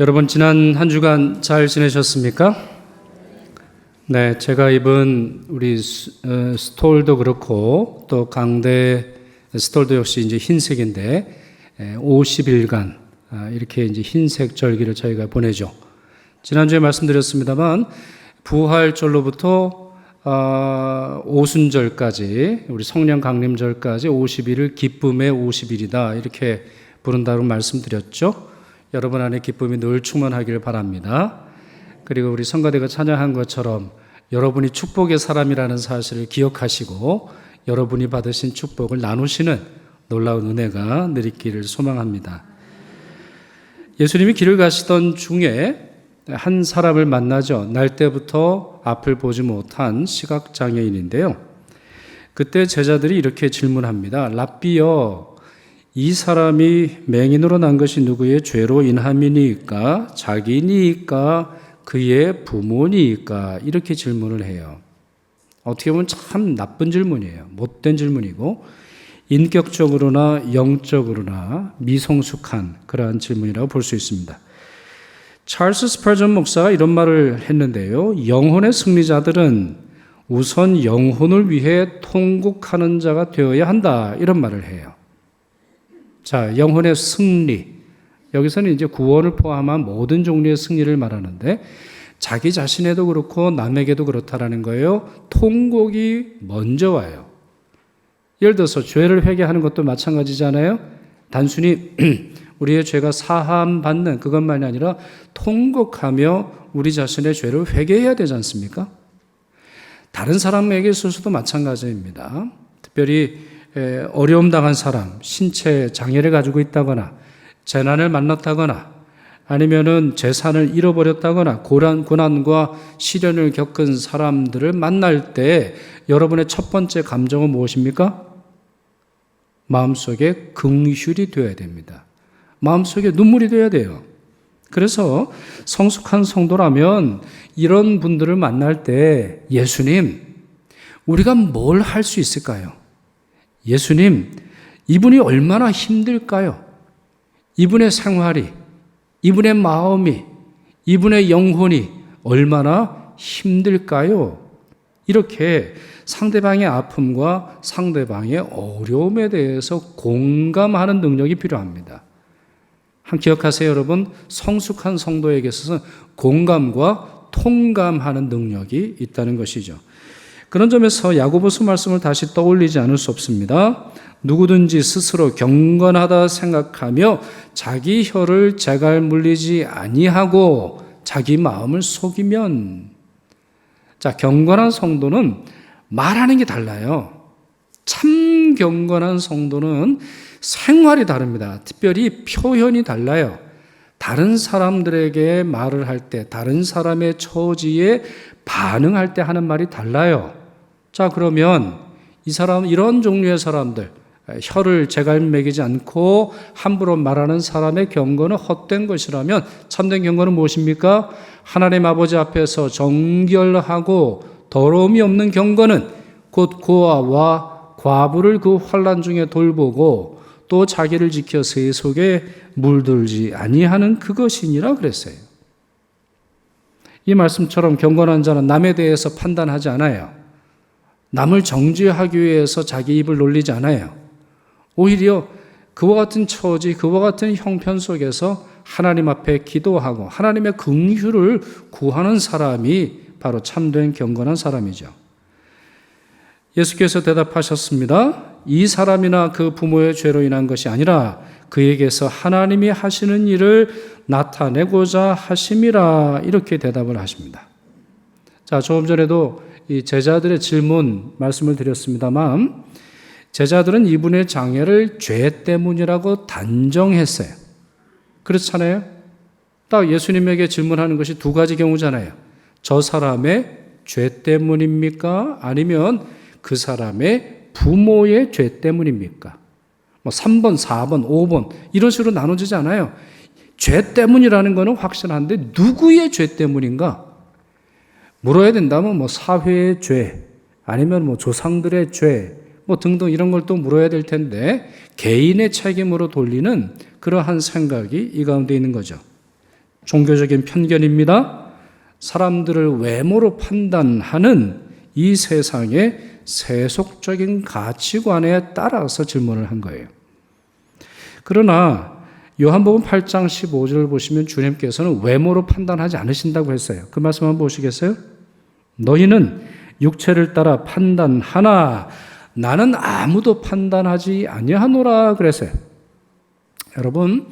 여러분 지난 한 주간 잘 지내셨습니까? 네, 제가 입은 우리 스톨도 그렇고 또 강대 스톨도 역시 이제 흰색인데 50일간 이렇게 이제 흰색 절기를 저희가 보내죠. 지난주에 말씀드렸습니다만 부활절로부터 오순절까지 우리 성령 강림절까지 50일을 기쁨의 50일이다 이렇게 부른다고 말씀드렸죠. 여러분 안에 기쁨이 늘 충만하기를 바랍니다. 그리고 우리 성가대가 찬양한 것처럼 여러분이 축복의 사람이라는 사실을 기억하시고 여러분이 받으신 축복을 나누시는 놀라운 은혜가 내리기를 소망합니다. 예수님이 길을 가시던 중에 한 사람을 만나죠. 날 때부터 앞을 보지 못한 시각장애인인데요. 그때 제자들이 이렇게 질문합니다. 랍비여, 이 사람이 맹인으로 난 것이 누구의 죄로 인함이니까 자기니까 그의 부모니까 이렇게 질문을 해요. 어떻게 보면 참 나쁜 질문이에요. 못된 질문이고 인격적으로나 영적으로나 미성숙한 그러한 질문이라고 볼 수 있습니다. 찰스 스펄전 목사가 이런 말을 했는데요. 영혼의 승리자들은 우선 영혼을 위해 통곡하는 자가 되어야 한다 이런 말을 해요. 자, 영혼의 승리. 여기서는 이제 구원을 포함한 모든 종류의 승리를 말하는데 자기 자신에도 그렇고 남에게도 그렇다라는 거예요. 통곡이 먼저 와요. 예를 들어서 죄를 회개하는 것도 마찬가지잖아요. 단순히 우리의 죄가 사함받는 그것만이 아니라 통곡하며 우리 자신의 죄를 회개해야 되지 않습니까? 다른 사람에게 있어서도 마찬가지입니다. 특별히 어려움 당한 사람, 신체 장애를 가지고 있다거나 재난을 만났다거나 아니면은 재산을 잃어버렸다거나 고난과 시련을 겪은 사람들을 만날 때 여러분의 첫 번째 감정은 무엇입니까? 마음속에 긍휼이 되어야 됩니다. 마음속에 눈물이 되어야 돼요. 그래서 성숙한 성도라면 이런 분들을 만날 때 예수님, 우리가 뭘 할 수 있을까요? 예수님, 이분이 얼마나 힘들까요? 이분의 생활이, 이분의 마음이, 이분의 영혼이 얼마나 힘들까요? 이렇게 상대방의 아픔과 상대방의 어려움에 대해서 공감하는 능력이 필요합니다. 기억하세요, 여러분. 성숙한 성도에게 있어서 공감과 통감하는 능력이 있다는 것이죠. 그런 점에서 야고보서 말씀을 다시 떠올리지 않을 수 없습니다. 누구든지 스스로 경건하다 생각하며 자기 혀를 재갈 물리지 아니하고 자기 마음을 속이면, 자, 경건한 성도는 말하는 게 달라요. 참 경건한 성도는 생활이 다릅니다. 특별히 표현이 달라요. 다른 사람들에게 말을 할 때, 다른 사람의 처지에 반응할 때 하는 말이 달라요. 자, 그러면 이 사람, 이런 종류의 사람들, 혀를 재갈매기지 않고 함부로 말하는 사람의 경건은 헛된 것이라면 참된 경건은 무엇입니까? 하나님 아버지 앞에서 정결하고 더러움이 없는 경건은 곧 고아와 과부를 그 환난 중에 돌보고 또 자기를 지켜 세속에 물들지 아니하는 그것이니라 그랬어요. 이 말씀처럼 경건한 자는 남에 대해서 판단하지 않아요. 남을 정죄하기 위해서 자기 입을 놀리지 않아요. 오히려 그와 같은 처지, 그와 같은 형편 속에서 하나님 앞에 기도하고 하나님의 긍휼을 구하는 사람이 바로 참된 경건한 사람이죠. 예수께서 대답하셨습니다. 이 사람이나 그 부모의 죄로 인한 것이 아니라 그에게서 하나님이 하시는 일을 나타내고자 하심이라 이렇게 대답을 하십니다. 자, 조금 전에도 이 제자들의 질문 말씀을 드렸습니다만 제자들은 이분의 장애를 죄 때문이라고 단정했어요. 그렇잖아요? 딱 예수님에게 질문하는 것이 두 가지 경우잖아요. 저 사람의 죄 때문입니까? 아니면 그 사람의 부모의 죄 때문입니까? 3번, 4번, 5번 이런 식으로 나눠지지 않아요. 죄 때문이라는 것은 확실한데 누구의 죄 때문인가? 물어야 된다면 사회의 죄, 아니면 조상들의 죄, 등등 이런 걸 또 물어야 될 텐데 개인의 책임으로 돌리는 그러한 생각이 이 가운데 있는 거죠. 종교적인 편견입니다. 사람들을 외모로 판단하는 이 세상의 세속적인 가치관에 따라서 질문을 한 거예요. 그러나 요한복음 8장 15절을 보시면 주님께서는 외모로 판단하지 않으신다고 했어요. 그 말씀 한번 보시겠어요? 너희는 육체를 따라 판단하나 나는 아무도 판단하지 아니하노라 그랬어요. 여러분,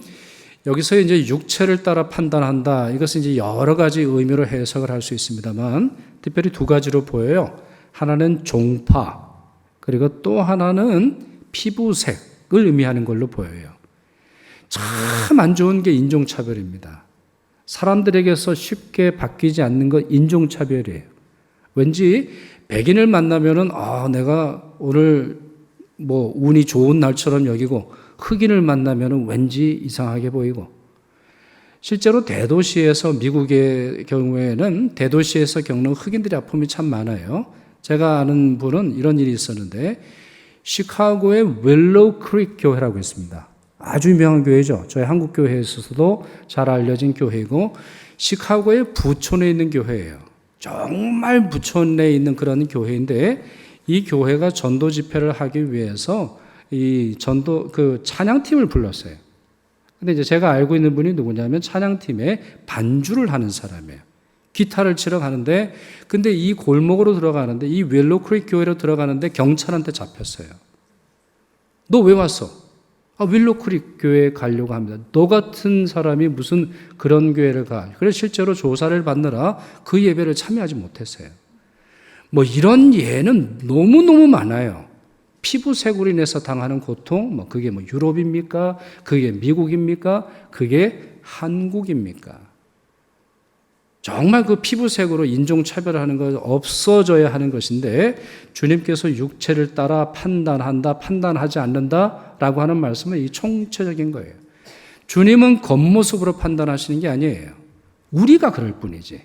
여기서 이제 육체를 따라 판단한다. 이것은 이제 여러 가지 의미로 해석을 할 수 있습니다만 특별히 두 가지로 보여요. 하나는 종파, 그리고 또 하나는 피부색을 의미하는 걸로 보여요. 참 안 좋은 게 인종차별입니다. 사람들에게서 쉽게 바뀌지 않는 것 인종차별이에요. 왠지 백인을 만나면은 내가 오늘 뭐 운이 좋은 날처럼 여기고 흑인을 만나면은 왠지 이상하게 보이고 실제로 대도시에서 미국의 경우에는 대도시에서 겪는 흑인들의 아픔이 참 많아요. 제가 아는 분은 이런 일이 있었는데 시카고의 윌로우 크릭 교회라고 있습니다. 아주 유명한 교회죠. 저희 한국 교회에서도 잘 알려진 교회이고 시카고의 부촌에 있는 교회예요. 정말 부촌에 있는 그런 교회인데 이 교회가 전도 집회를 하기 위해서 이 찬양팀을 불렀어요. 근데 이제 제가 알고 있는 분이 누구냐면 찬양팀에 반주를 하는 사람이에요. 기타를 치러 가는데 근데 이 골목으로 들어가는데 이 윌로우 크릭 교회로 들어가는데 경찰한테 잡혔어요. 너 왜 왔어? 윌로우 크릭 교회에 가려고 합니다. 너 같은 사람이 무슨 그런 교회를 가? 그래서 실제로 조사를 받느라 그 예배를 참여하지 못했어요. 뭐 이런 예는 너무너무 많아요. 피부색으로 인해서 당하는 고통, 그게 유럽입니까? 그게 미국입니까? 그게 한국입니까? 정말 그 피부색으로 인종차별하는 것 없어져야 하는 것인데 주님께서 육체를 따라 판단한다, 판단하지 않는다라고 하는 말씀은 이 총체적인 거예요. 주님은 겉모습으로 판단하시는 게 아니에요. 우리가 그럴 뿐이지.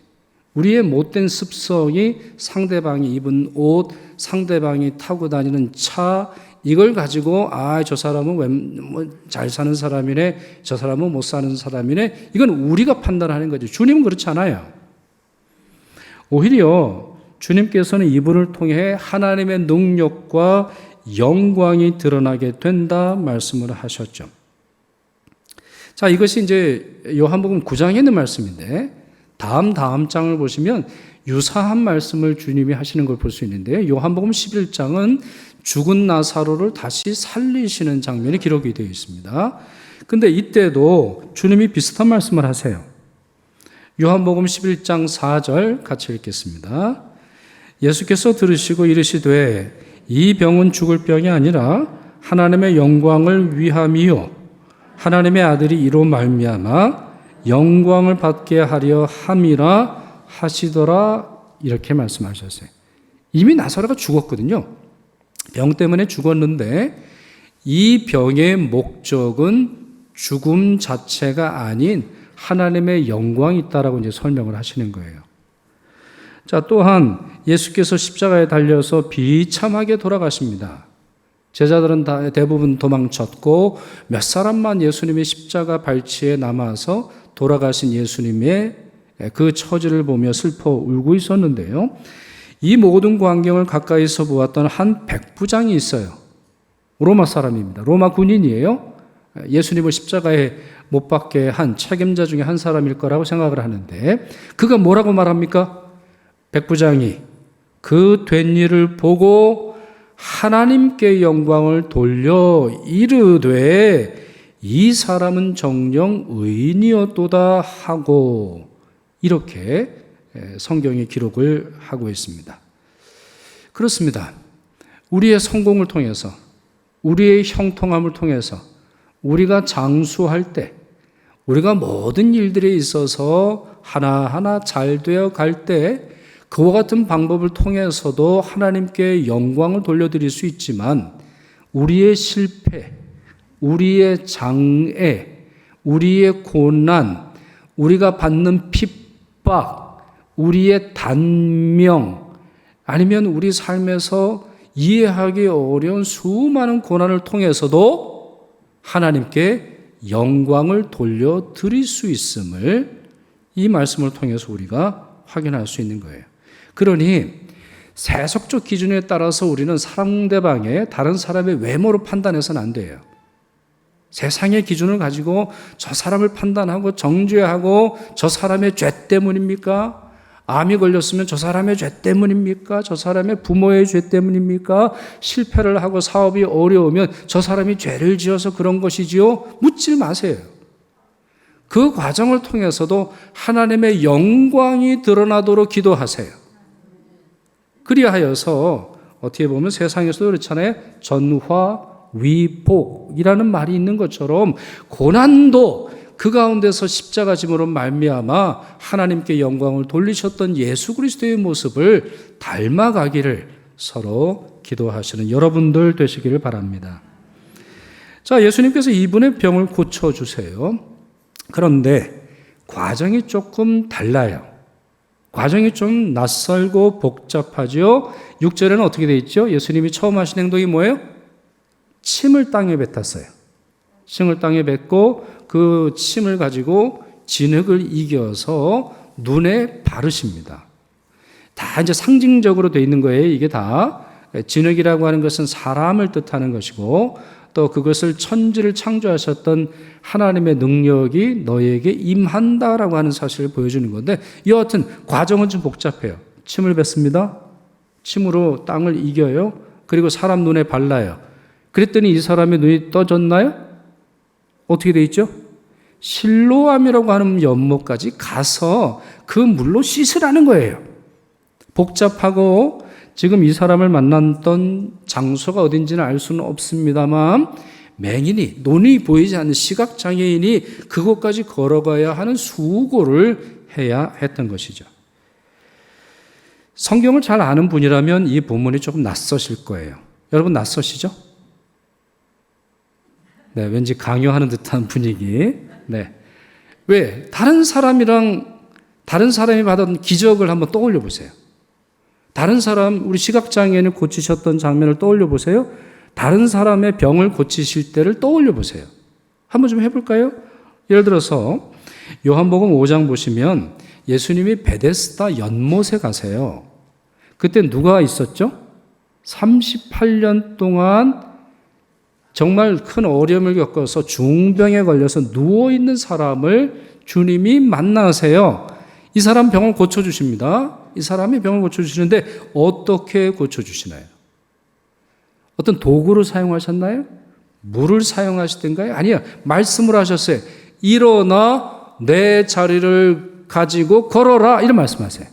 우리의 못된 습성이 상대방이 입은 옷, 상대방이 타고 다니는 차, 이걸 가지고 저 사람은 잘 사는 사람이네, 저 사람은 못 사는 사람이네, 이건 우리가 판단하는 거죠. 주님은 그렇지 않아요. 오히려 주님께서는 이분을 통해 하나님의 능력과 영광이 드러나게 된다 말씀을 하셨죠. 자, 이것이 이제 요한복음 9장에 있는 말씀인데 다음 장을 보시면 유사한 말씀을 주님이 하시는 걸 볼 수 있는데요. 요한복음 11장은 죽은 나사로를 다시 살리시는 장면이 기록이 되어 있습니다. 근데 이때도 주님이 비슷한 말씀을 하세요. 요한복음 11장 4절 같이 읽겠습니다. 예수께서 들으시고 이르시되 이 병은 죽을 병이 아니라 하나님의 영광을 위함이요 하나님의 아들이 이로 말미암아 영광을 받게 하려 함이라 하시더라 이렇게 말씀하셨어요. 이미 나사로가 죽었거든요. 병 때문에 죽었는데 이 병의 목적은 죽음 자체가 아닌 하나님의 영광이 있다라고 이제 설명을 하시는 거예요. 자, 또한 예수께서 십자가에 달려서 비참하게 돌아가십니다. 제자들은 대부분 도망쳤고 몇 사람만 예수님의 십자가 발치에 남아서 돌아가신 예수님의 그 처지를 보며 슬퍼 울고 있었는데요. 이 모든 광경을 가까이서 보았던 한 백부장이 있어요. 로마 사람입니다. 로마 군인이에요. 예수님을 십자가에 못 박게 한 책임자 중에 한 사람일 거라고 생각을 하는데 그가 뭐라고 말합니까? 백부장이 그 된 일을 보고 하나님께 영광을 돌려 이르되 이 사람은 정녕 의인이었도다 하고 이렇게 성경이 기록을 하고 있습니다. 그렇습니다. 우리의 성공을 통해서 우리의 형통함을 통해서 우리가 장수할 때 우리가 모든 일들에 있어서 하나하나 잘 되어 갈 때 그와 같은 방법을 통해서도 하나님께 영광을 돌려드릴 수 있지만 우리의 실패, 우리의 장애, 우리의 고난, 우리가 받는 핍박, 우리의 단명, 아니면 우리 삶에서 이해하기 어려운 수많은 고난을 통해서도 하나님께 영광을 돌려드릴 수 있음을 이 말씀을 통해서 우리가 확인할 수 있는 거예요. 그러니 세속적 기준에 따라서 우리는 상대방의 다른 사람의 외모로 판단해서는 안 돼요. 세상의 기준을 가지고 저 사람을 판단하고 정죄하고 저 사람의 죄 때문입니까? 암이 걸렸으면 저 사람의 죄 때문입니까? 저 사람의 부모의 죄 때문입니까? 실패를 하고 사업이 어려우면 저 사람이 죄를 지어서 그런 것이지요? 묻지 마세요. 그 과정을 통해서도 하나님의 영광이 드러나도록 기도하세요. 그리하여서 어떻게 보면 세상에서도 그렇잖아요. 전화위복이라는 말이 있는 것처럼 고난도 그 가운데서 십자가 짐으로 말미암아 하나님께 영광을 돌리셨던 예수 그리스도의 모습을 닮아가기를 서로 기도하시는 여러분들 되시기를 바랍니다. 자, 예수님께서 이분의 병을 고쳐주세요. 그런데 과정이 조금 달라요. 과정이 좀 낯설고 복잡하죠. 6절에는 어떻게 되어 있죠? 예수님이 처음 하신 행동이 뭐예요? 침을 땅에 뱉었어요. 침을 땅에 뱉고 그 침을 가지고 진흙을 이겨서 눈에 바르십니다. 다 이제 상징적으로 되어 있는 거예요. 이게 다 진흙이라고 하는 것은 사람을 뜻하는 것이고 또 그것을 천지를 창조하셨던 하나님의 능력이 너에게 임한다라고 하는 사실을 보여주는 건데 여하튼 과정은 좀 복잡해요. 침을 뱉습니다. 침으로 땅을 이겨요. 그리고 사람 눈에 발라요. 그랬더니 이 사람의 눈이 떠졌나요? 어떻게 돼 있죠? 실로암이라고 하는 연못까지 가서 그 물로 씻으라는 거예요. 복잡하고 지금 이 사람을 만났던 장소가 어딘지는 알 수는 없습니다만 맹인이, 눈이 보이지 않는 시각장애인이 그곳까지 걸어가야 하는 수고를 해야 했던 것이죠. 성경을 잘 아는 분이라면 이 본문이 조금 낯서실 거예요. 여러분 낯서시죠? 네, 왠지 강요하는 듯한 분위기. 네. 왜? 다른 사람이 받은 기적을 한번 떠올려 보세요. 다른 사람, 우리 시각장애인을 고치셨던 장면을 떠올려 보세요. 다른 사람의 병을 고치실 때를 떠올려 보세요. 한번 좀 해볼까요? 예를 들어서 요한복음 5장 보시면 예수님이 베데스다 연못에 가세요. 그때 누가 있었죠? 38년 동안 정말 큰 어려움을 겪어서 중병에 걸려서 누워있는 사람을 주님이 만나세요. 이 사람 병을 고쳐주십니다. 이 사람이 병을 고쳐주시는데 어떻게 고쳐주시나요? 어떤 도구를 사용하셨나요? 물을 사용하시던가요? 아니요. 말씀을 하셨어요. 일어나 내 자리를 가지고 걸어라. 이런 말씀하세요.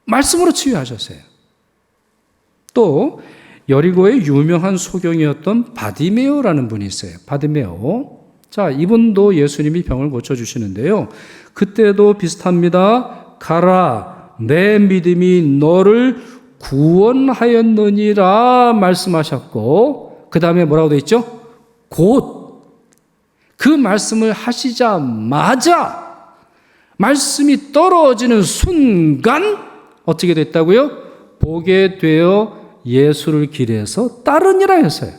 말씀으로 치유하셨어요. 또 여리고의 유명한 소경이었던 바디메오라는 분이 있어요. 바디메오. 자, 이분도 예수님이 병을 고쳐주시는데요. 그때도 비슷합니다. 가라, 내 믿음이 너를 구원하였느니라 말씀하셨고, 그 다음에 뭐라고 되어 있죠? 곧 그 말씀을 하시자마자 말씀이 떨어지는 순간 어떻게 됐다고요? 보게 되어 예수를 길에서 따르니라 했어요.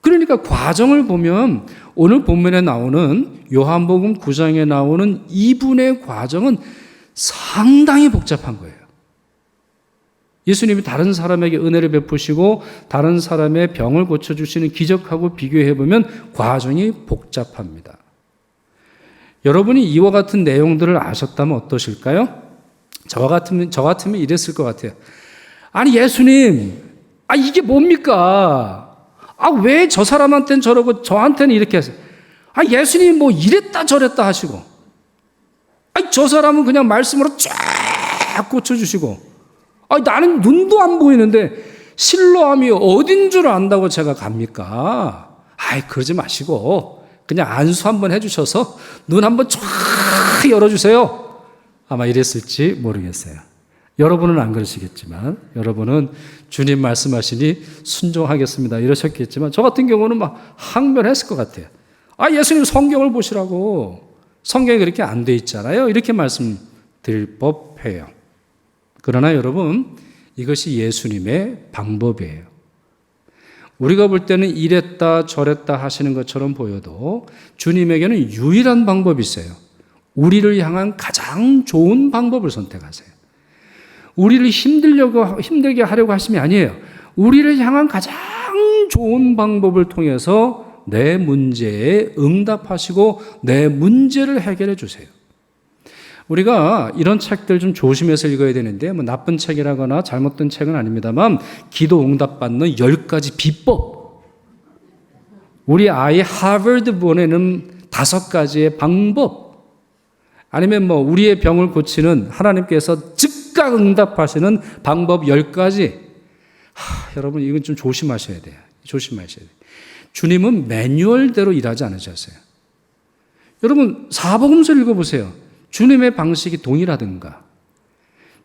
그러니까 과정을 보면 오늘 본문에 나오는 요한복음 9장에 나오는 이분의 과정은 상당히 복잡한 거예요. 예수님이 다른 사람에게 은혜를 베푸시고 다른 사람의 병을 고쳐주시는 기적하고 비교해보면 과정이 복잡합니다. 여러분이 이와 같은 내용들을 아셨다면 어떠실까요? 저 같으면 이랬을 것 같아요. 아니 예수님, 이게 뭡니까? 왜 저 사람한테는 저러고 저한테는 이렇게 하세요? 예수님 뭐 이랬다 저랬다 하시고, 저 사람은 그냥 말씀으로 쫙 고쳐주시고, 나는 눈도 안 보이는데 실로암이 어딘 줄 안다고 제가 갑니까? 그러지 마시고 그냥 안수 한번 해주셔서 눈 한번 쫙 열어주세요. 아마 이랬을지 모르겠어요. 여러분은 안 그러시겠지만, 여러분은 주님 말씀하시니 순종하겠습니다 이러셨겠지만, 저 같은 경우는 막 항변했을 것 같아요. 예수님 성경을 보시라고, 성경에 그렇게 안 돼 있잖아요. 이렇게 말씀드릴 법해요. 그러나 여러분, 이것이 예수님의 방법이에요. 우리가 볼 때는 이랬다 저랬다 하시는 것처럼 보여도 주님에게는 유일한 방법이 있어요. 우리를 향한 가장 좋은 방법을 선택하세요. 우리를 힘들게 하려고 하심이 아니에요. 우리를 향한 가장 좋은 방법을 통해서 내 문제에 응답하시고 내 문제를 해결해 주세요. 우리가 이런 책들 좀 조심해서 읽어야 되는데, 뭐 나쁜 책이라거나 잘못된 책은 아닙니다만, 기도 응답받는 10가지 비법, 우리 아이 하버드 보내는 5가지의 방법, 아니면 뭐 우리의 병을 고치는 하나님께서 즉각 응답하시는 방법 10가지. 여러분, 이건 좀 조심하셔야 돼요. 조심하셔야 돼요. 주님은 매뉴얼대로 일하지 않으셨어요. 여러분, 사복음서를 읽어보세요. 주님의 방식이 동일하든가,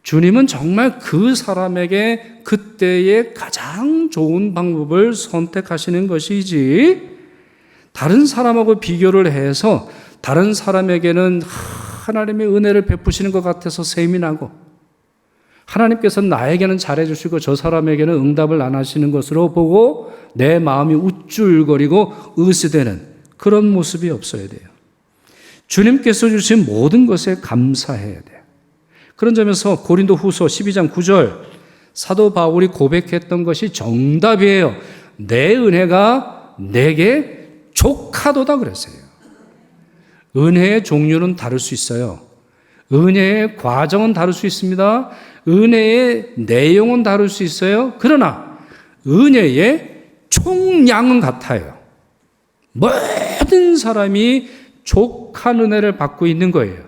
주님은 정말 그 사람에게 그때의 가장 좋은 방법을 선택하시는 것이지, 다른 사람하고 비교를 해서 다른 사람에게는 하나님의 은혜를 베푸시는 것 같아서 세민하고, 하나님께서는 나에게는 잘해주시고 저 사람에게는 응답을 안 하시는 것으로 보고 내 마음이 우쭐거리고 으스대는 그런 모습이 없어야 돼요. 주님께서 주신 모든 것에 감사해야 돼요. 그런 점에서 고린도 후서 12장 9절, 사도 바울이 고백했던 것이 정답이에요. 내 은혜가 내게 족하도다 그랬어요. 은혜의 종류는 다를 수 있어요. 은혜의 과정은 다를 수 있습니다. 은혜의 내용은 다를 수 있어요. 그러나 은혜의 총량은 같아요. 모든 사람이 족한 은혜를 받고 있는 거예요.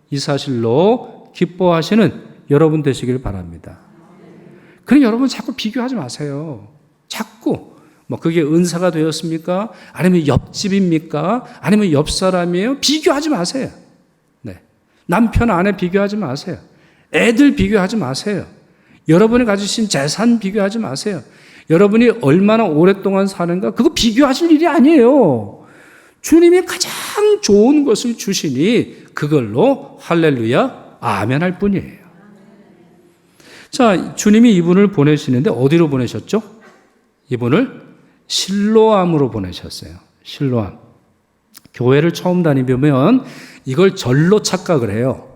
이 사실로 기뻐하시는 여러분 되시길 바랍니다. 그럼 여러분 자꾸 비교하지 마세요. 자꾸 뭐 그게 은사가 되었습니까? 아니면 옆집입니까? 아니면 옆 사람이에요? 비교하지 마세요. 네. 남편 아내 비교하지 마세요. 애들 비교하지 마세요. 여러분이 가지신 재산 비교하지 마세요. 여러분이 얼마나 오랫동안 사는가 그거 비교하실 일이 아니에요. 주님이 가장 좋은 것을 주시니 그걸로 할렐루야 아멘 할 뿐이에요. 자, 주님이 이분을 보내시는데 어디로 보내셨죠? 이분을 실로암으로 보내셨어요. 실로암. 교회를 처음 다니면 이걸 절로 착각을 해요.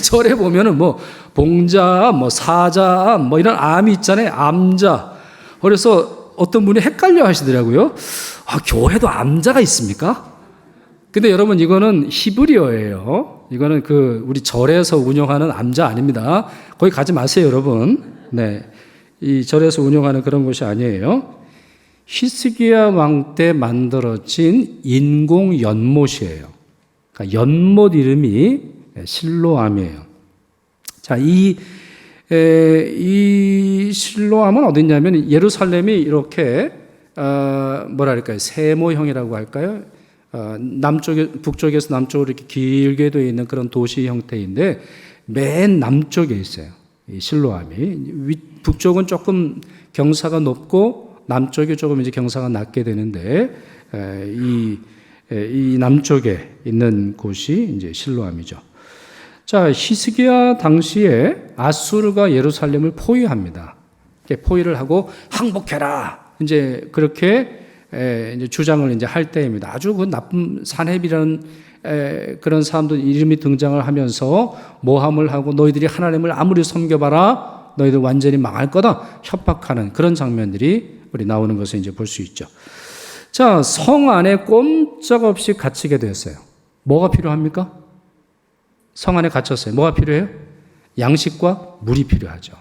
절에 보면은 뭐 봉자, 뭐 사자, 뭐 이런 암이 있잖아요. 암자. 그래서 어떤 분이 헷갈려 하시더라고요. 교회도 암자가 있습니까? 근데 여러분, 이거는 히브리어예요. 이거는 우리 절에서 운영하는 암자 아닙니다. 거기 가지 마세요, 여러분. 네. 이 절에서 운영하는 그런 곳이 아니에요. 히스기야 왕 때 만들어진 인공 연못이에요. 그러니까 연못 이름이 실로암이에요. 자, 이 실로암은 어디냐면 예루살렘이 이렇게 뭐랄까요, 세모형이라고 할까요? 북쪽에서 남쪽으로 이렇게 길게 되어 있는 그런 도시 형태인데 맨 남쪽에 있어요. 이 실로암이. 북쪽은 조금 경사가 높고 남쪽이 조금 이제 경사가 낮게 되는데 이 남쪽에 있는 곳이 이제 실로암이죠. 자, 히스기야 당시에 아수르가 예루살렘을 포위합니다. 포위를 하고 항복해라. 이제 그렇게 이제 주장을 이제 할 때입니다. 아주 그 나쁜 산헤비라는 그런 사람들 이름이 등장을 하면서 모함을 하고 너희들이 하나님을 아무리 섬겨봐라 너희들 완전히 망할 거다 협박하는 그런 장면들이 우리 나오는 것을 이제 볼 수 있죠. 자, 성 안에 꼼짝없이 갇히게 되었어요. 뭐가 필요합니까? 성 안에 갇혔어요. 뭐가 필요해요? 양식과 물이 필요하죠.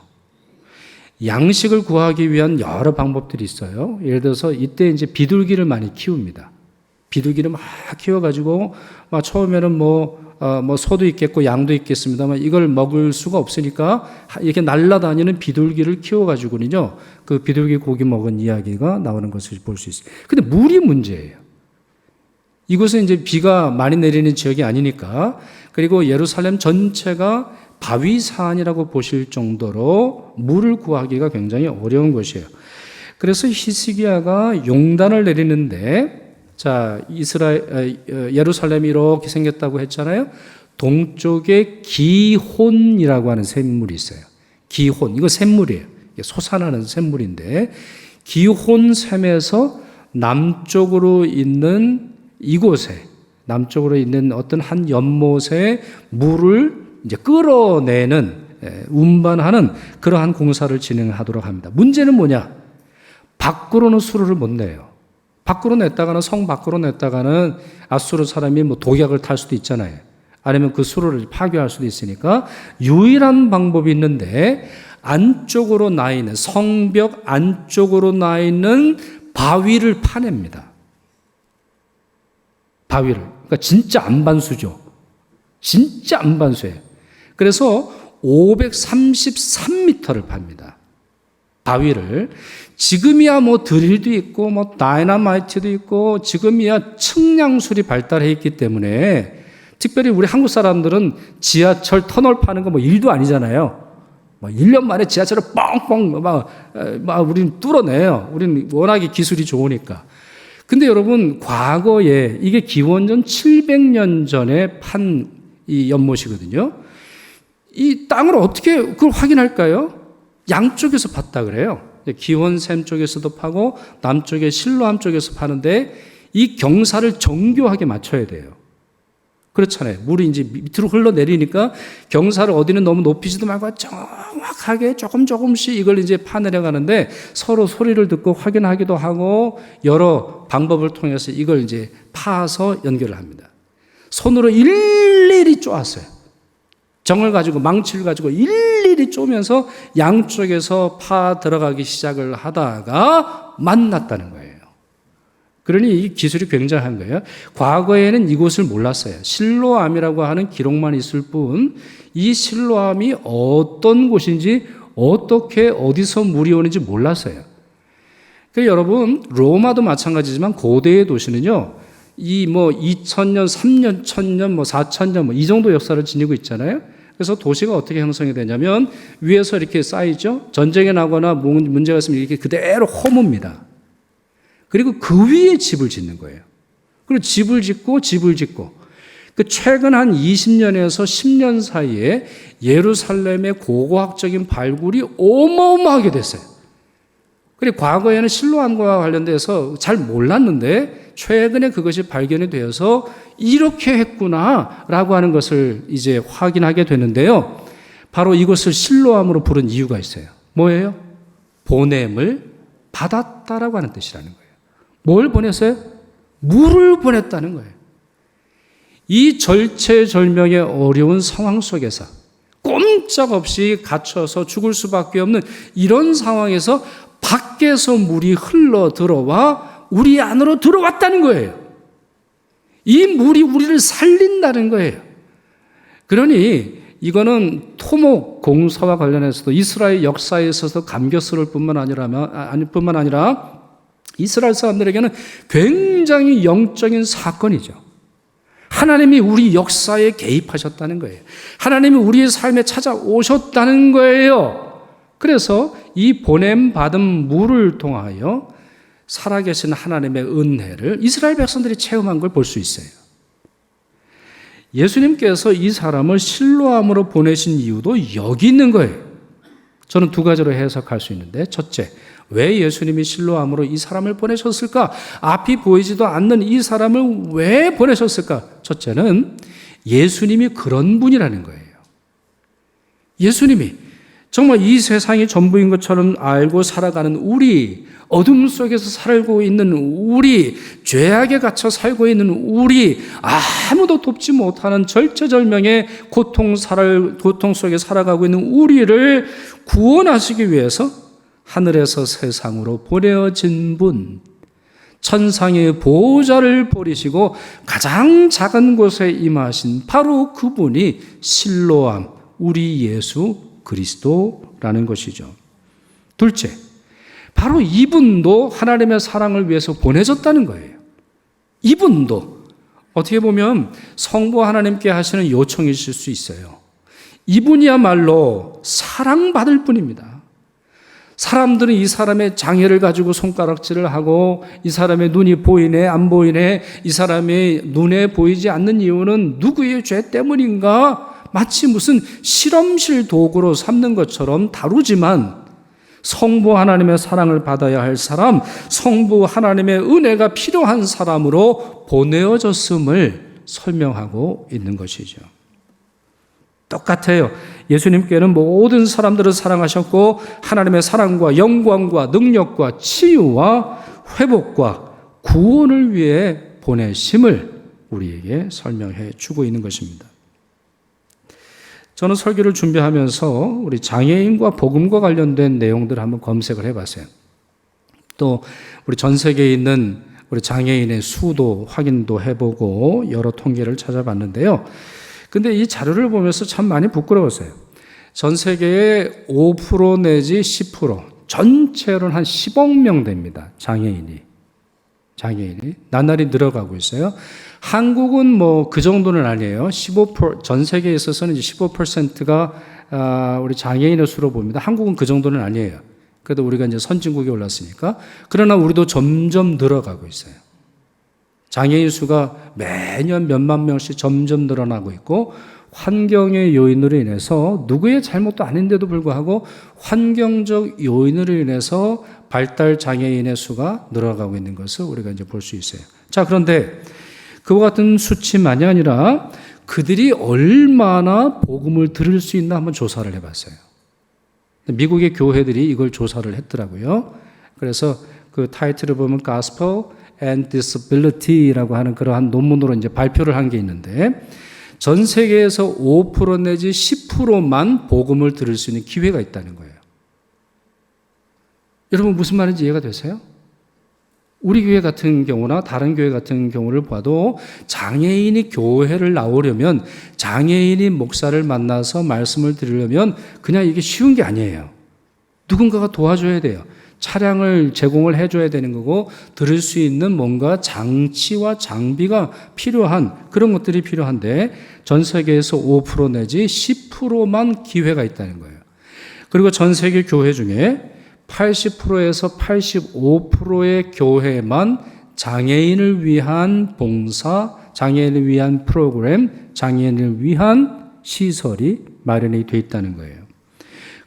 양식을 구하기 위한 여러 방법들이 있어요. 예를 들어서 이때 이제 비둘기를 많이 키웁니다. 비둘기를 막 키워가지고 막 처음에는 뭐 소도 있겠고 양도 있겠습니다만 이걸 먹을 수가 없으니까 이렇게 날아다니는 비둘기를 키워가지고는요 그 비둘기 고기 먹은 이야기가 나오는 것을 볼 수 있어요. 근데 물이 문제예요. 이곳은 이제 비가 많이 내리는 지역이 아니니까, 그리고 예루살렘 전체가 바위산이라고 보실 정도로 물을 구하기가 굉장히 어려운 것이에요. 그래서 히스기야가 용단을 내리는데, 자, 예루살렘이 이렇게 생겼다고 했잖아요. 동쪽에 기혼이라고 하는 샘물이 있어요. 기혼, 이거 샘물이에요. 솟아나는 샘물인데, 기혼 샘에서 남쪽으로 있는 이곳에 남쪽으로 있는 어떤 한 연못에 물을 이제 끌어내는 운반하는 그러한 공사를 진행하도록 합니다. 문제는 뭐냐? 밖으로는 수로를 못 내요. 밖으로 냈다가는 성 밖으로 냈다가는 아수르 사람이 뭐 독약을 탈 수도 있잖아요. 아니면 그 수로를 파괴할 수도 있으니까 유일한 방법이 있는데 안쪽으로 나 있는 성벽 안쪽으로 나 있는 바위를 파냅니다. 바위를. 그러니까 진짜 안반수죠. 진짜 안반수예요. 그래서 533m를 팝니다. 바위를. 지금이야 뭐 드릴도 있고 뭐 다이너마이트도 있고 지금이야 측량술이 발달해 있기 때문에 특별히 우리 한국 사람들은 지하철 터널 파는 거 뭐 일도 아니잖아요. 뭐 1년 만에 지하철을 뻥뻥 막 우리는 뚫어내요. 우리는 워낙에 기술이 좋으니까. 근데 여러분 과거에 이게 기원전 700년 전에 판 이 연못이거든요. 이 땅을 어떻게 그걸 확인할까요? 양쪽에서 팠다 그래요. 기원샘 쪽에서도 파고 남쪽에 실로암 쪽에서 파는데 이 경사를 정교하게 맞춰야 돼요. 그렇잖아요. 물이 이제 밑으로 흘러내리니까 경사를 어디는 너무 높이지도 말고 정확하게 조금씩 이걸 이제 파내려가는데 서로 소리를 듣고 확인하기도 하고 여러 방법을 통해서 이걸 이제 파서 연결을 합니다. 손으로 일일이 쪼았어요. 정을 가지고 망치를 가지고 일일이 쪼면서 양쪽에서 파 들어가기 시작을 하다가 만났다는 거예요. 그러니 이 기술이 굉장한 거예요. 과거에는 이곳을 몰랐어요. 실로암이라고 하는 기록만 있을 뿐 이 실로암이 어떤 곳인지 어떻게 어디서 물이 오는지 몰랐어요. 그러니까 여러분 로마도 마찬가지지만 고대의 도시는요. 이 뭐 2000년, 3년, 1000년, 뭐 4000년 뭐 이 정도 역사를 지니고 있잖아요. 그래서 도시가 어떻게 형성이 되냐면 위에서 이렇게 쌓이죠. 전쟁이 나거나 문제가 있으면 이렇게 그대로 허뭅니다. 그리고 그 위에 집을 짓는 거예요. 그리고 집을 짓고 그 최근 한 20년에서 10년 사이에 예루살렘의 고고학적인 발굴이 어마어마하게 됐어요. 그리고 과거에는 실로암과 관련돼서 잘 몰랐는데 최근에 그것이 발견이 되어서 이렇게 했구나라고 하는 것을 이제 확인하게 되는데요. 바로 이것을 실로암으로 부른 이유가 있어요. 뭐예요? 보냄을 받았다라고 하는 뜻이라는 거예요. 뭘 보냈어요? 물을 보냈다는 거예요. 이 절체절명의 어려운 상황 속에서 꼼짝없이 갇혀서 죽을 수밖에 없는 이런 상황에서 밖에서 물이 흘러 들어와 우리 안으로 들어왔다는 거예요. 이 물이 우리를 살린다는 거예요. 그러니 이거는 토목 공사와 관련해서도 이스라엘 역사에 있어서 감격스러울 뿐만 아니라 이스라엘 사람들에게는 굉장히 영적인 사건이죠. 하나님이 우리 역사에 개입하셨다는 거예요. 하나님이 우리의 삶에 찾아오셨다는 거예요. 그래서 이 보냄받은 물을 통하여 살아계신 하나님의 은혜를 이스라엘 백성들이 체험한 걸 볼 수 있어요. 예수님께서 이 사람을 실로암으로 보내신 이유도 여기 있는 거예요. 저는 두 가지로 해석할 수 있는데 첫째, 왜 예수님이 실로암으로 이 사람을 보내셨을까? 앞이 보이지도 않는 이 사람을 왜 보내셨을까? 첫째는 예수님이 그런 분이라는 거예요. 예수님이 정말 이 세상이 전부인 것처럼 알고 살아가는 우리, 어둠 속에서 살고 있는 우리, 죄악에 갇혀 살고 있는 우리, 아무도 돕지 못하는 절체절명의 고통 속에 살아가고 있는 우리를 구원하시기 위해서 하늘에서 세상으로 보내어진 분, 천상의 보호자를 버리시고 가장 작은 곳에 임하신 바로 그분이 실로암, 우리 예수 그리스도라는 것이죠. 둘째, 바로 이분도 하나님의 사랑을 위해서 보내졌다는 거예요. 이분도 어떻게 보면 성부 하나님께 하시는 요청이실 수 있어요. 이분이야말로 사랑받을 분입니다. 사람들은 이 사람의 장애를 가지고 손가락질을 하고 이 사람의 눈이 보이네 안 보이네 이 사람의 눈에 보이지 않는 이유는 누구의 죄 때문인가 마치 무슨 실험실 도구로 삼는 것처럼 다루지만 성부 하나님의 사랑을 받아야 할 사람, 성부 하나님의 은혜가 필요한 사람으로 보내어졌음을 설명하고 있는 것이죠. 똑같아요. 예수님께는 모든 사람들을 사랑하셨고 하나님의 사랑과 영광과 능력과 치유와 회복과 구원을 위해 보내심을 우리에게 설명해 주고 있는 것입니다. 저는 설교를 준비하면서 우리 장애인과 복음과 관련된 내용들을 한번 검색을 해봤어요. 또 우리 전 세계에 있는 우리 장애인의 수도 확인도 해보고 여러 통계를 찾아봤는데요. 근데 이 자료를 보면서 참 많이 부끄러웠어요. 전 세계의 5% 내지 10%, 전체로는 한 10억 명 됩니다. 장애인이 나날이 늘어가고 있어요. 한국은 뭐 그 정도는 아니에요. 15%, 전 세계에 있어서는 이제 15%가 우리 장애인의 수로 봅니다. 한국은 그 정도는 아니에요. 그래도 우리가 이제 선진국에 올랐으니까. 그러나 우리도 점점 늘어가고 있어요. 장애인 수가 매년 몇만 명씩 점점 늘어나고 있고, 환경의 요인으로 인해서 누구의 잘못도 아닌데도 불구하고 환경적 요인으로 인해서 발달 장애인의 수가 늘어가고 있는 것을 우리가 이제 볼 수 있어요. 자, 그런데 그와 같은 수치만이 아니라 그들이 얼마나 복음을 들을 수 있나 한번 조사를 해봤어요. 미국의 교회들이 이걸 조사를 했더라고요. 그래서 그 타이틀을 보면 Gospel and Disability라고 하는 그러한 논문으로 이제 발표를 한 게 있는데, 전 세계에서 5% 내지 10%만 복음을 들을 수 있는 기회가 있다는 거예요. 여러분 무슨 말인지 이해가 되세요? 우리 교회 같은 경우나 다른 교회 같은 경우를 봐도 장애인이 교회를 나오려면, 장애인이 목사를 만나서 말씀을 들으려면 그냥 이게 쉬운 게 아니에요. 누군가가 도와줘야 돼요. 차량을 제공을 해줘야 되는 거고, 들을 수 있는 뭔가 장치와 장비가 필요한 그런 것들이 필요한데, 전 세계에서 5% 내지 10%만 기회가 있다는 거예요. 그리고 전 세계 교회 중에 80%에서 85%의 교회만 장애인을 위한 봉사, 장애인을 위한 프로그램, 장애인을 위한 시설이 마련이 되어 있다는 거예요.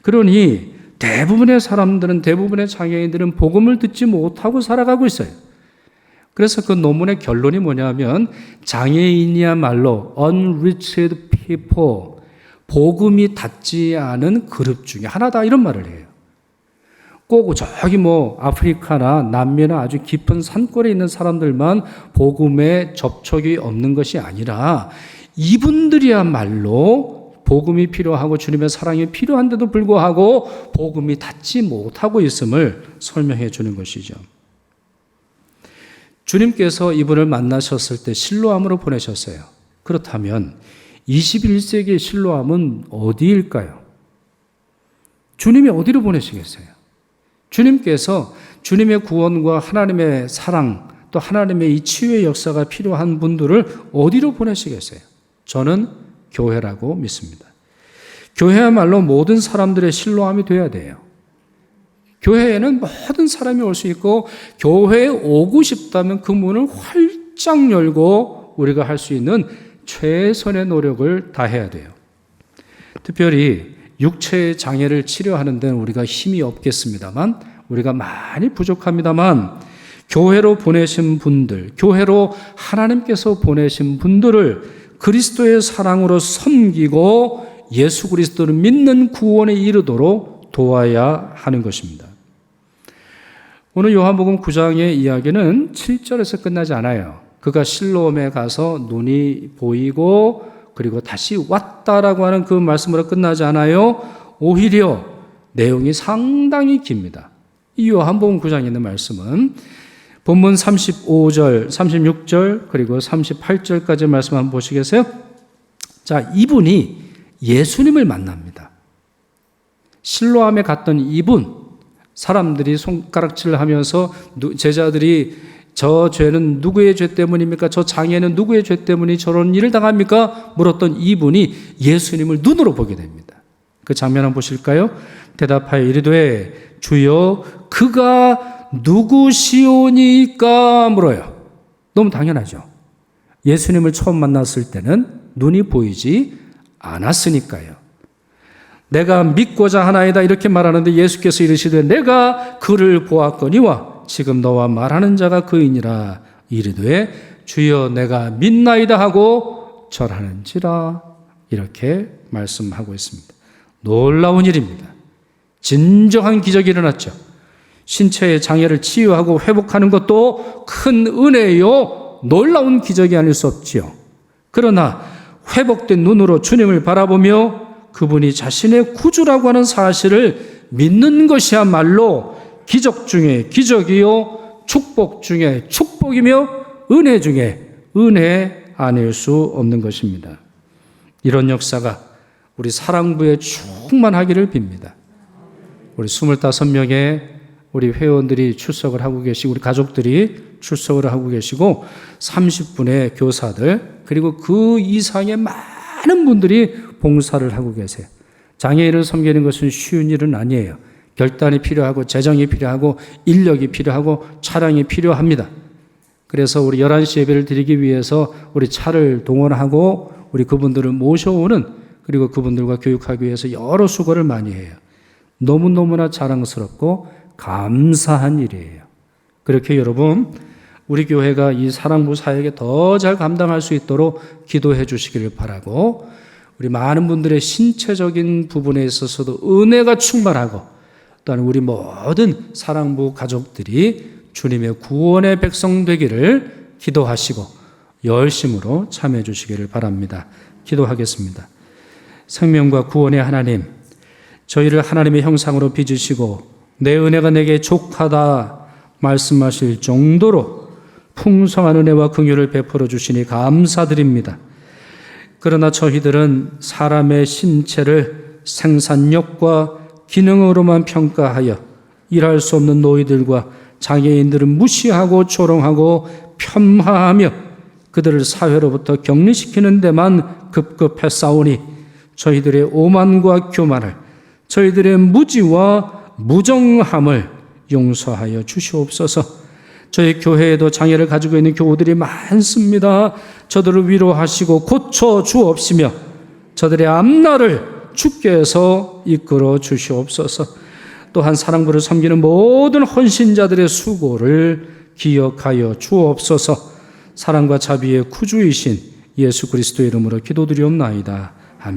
그러니 대부분의 사람들은, 대부분의 장애인들은 복음을 듣지 못하고 살아가고 있어요. 그래서 그 논문의 결론이 뭐냐면, 장애인이야말로 unreached people, 복음이 닿지 않은 그룹 중에 하나다, 이런 말을 해요. 꼭 저기 뭐 아프리카나 남미나 아주 깊은 산골에 있는 사람들만 복음에 접촉이 없는 것이 아니라, 이분들이야말로 복음이 필요하고 주님의 사랑이 필요한데도 불구하고 복음이 닿지 못하고 있음을 설명해 주는 것이죠. 주님께서 이분을 만나셨을 때 실로암으로 보내셨어요. 그렇다면 21세기의 실로암은 어디일까요? 주님이 어디로 보내시겠어요? 주님께서 주님의 구원과 하나님의 사랑, 또 하나님의 이 치유의 역사가 필요한 분들을 어디로 보내시겠어요? 저는 교회라고 믿습니다. 교회야말로 모든 사람들의 실로암이 되어야 돼요. 교회에는 모든 사람이 올 수 있고, 교회에 오고 싶다면 그 문을 활짝 열고 우리가 할 수 있는 최선의 노력을 다해야 돼요. 특별히 육체의 장애를 치료하는 데는 우리가 힘이 없겠습니다만, 우리가 많이 부족합니다만, 교회로 보내신 분들, 교회로 하나님께서 보내신 분들을 그리스도의 사랑으로 섬기고 예수 그리스도를 믿는 구원에 이르도록 도와야 하는 것입니다. 오늘 요한복음 9장의 이야기는 7절에서 끝나지 않아요. 그가 실로암에 가서 눈이 보이고 그리고 다시 왔다라고 하는 그 말씀으로 끝나지 않아요. 오히려 내용이 상당히 깁니다. 이 요한복음 9장에 있는 말씀은 본문 35절, 36절, 그리고 38절까지 말씀 한번 보시겠어요? 자, 이분이 예수님을 만납니다. 실로암에 갔던 이분, 사람들이 손가락질을 하면서 제자들이 저 죄는 누구의 죄 때문입니까? 저 장애는 누구의 죄 때문에 저런 일을 당합니까? 물었던 이분이 예수님을 눈으로 보게 됩니다. 그 장면 한번 보실까요? 대답하여 이르되 주여 그가 누구시오니까 물어요. 너무 당연하죠. 예수님을 처음 만났을 때는 눈이 보이지 않았으니까요. 내가 믿고자 하나이다 이렇게 말하는데 예수께서 이르시되 내가 그를 보았거니와 지금 너와 말하는 자가 그이니라 이르되 주여 내가 믿나이다 하고 절하는지라. 이렇게 말씀하고 있습니다. 놀라운 일입니다. 진정한 기적이 일어났죠. 신체의 장애를 치유하고 회복하는 것도 큰 은혜요, 놀라운 기적이 아닐 수 없지요. 그러나 회복된 눈으로 주님을 바라보며 그분이 자신의 구주라고 하는 사실을 믿는 것이야말로 기적 중에 기적이요, 축복 중에 축복이며 은혜 중에 은혜 아닐 수 없는 것입니다. 이런 역사가 우리 사랑부에 충만하기를 빕니다. 우리 25명의 우리 회원들이 출석을 하고 계시고 우리 가족들이 출석을 하고 계시고 30분의 교사들 그리고 그 이상의 많은 분들이 봉사를 하고 계세요. 장애인을 섬기는 것은 쉬운 일은 아니에요. 결단이 필요하고 재정이 필요하고 인력이 필요하고 차량이 필요합니다. 그래서 우리 11시 예배를 드리기 위해서 우리 차를 동원하고 우리 그분들을 모셔오는 그리고 그분들과 교육하기 위해서 여러 수고를 많이 해요. 너무너무나 자랑스럽고 감사한 일이에요. 그렇게 여러분, 우리 교회가 이 사랑부 사역에 더 잘 감당할 수 있도록 기도해 주시기를 바라고, 우리 많은 분들의 신체적인 부분에 있어서도 은혜가 충만하고, 또한 우리 모든 사랑부 가족들이 주님의 구원의 백성 되기를 기도하시고 열심으로 참여해 주시기를 바랍니다. 기도하겠습니다. 생명과 구원의 하나님, 저희를 하나님의 형상으로 빚으시고 내 은혜가 내게 족하다 말씀하실 정도로 풍성한 은혜와 긍휼을 베풀어 주시니 감사드립니다. 그러나 저희들은 사람의 신체를 생산력과 기능으로만 평가하여 일할 수 없는 노이들과 장애인들은 무시하고 조롱하고 폄하하며 그들을 사회로부터 격리시키는 데만 급급해 싸우니 저희들의 오만과 교만을, 저희들의 무지와 무정함을 용서하여 주시옵소서. 저희 교회에도 장애를 가지고 있는 교우들이 많습니다. 저들을 위로하시고 고쳐 주옵시며 저들의 앞날을 주께서 이끌어 주시옵소서. 또한 사랑부를 섬기는 모든 헌신자들의 수고를 기억하여 주옵소서. 사랑과 자비의 구주이신 예수 그리스도의 이름으로 기도드리옵나이다.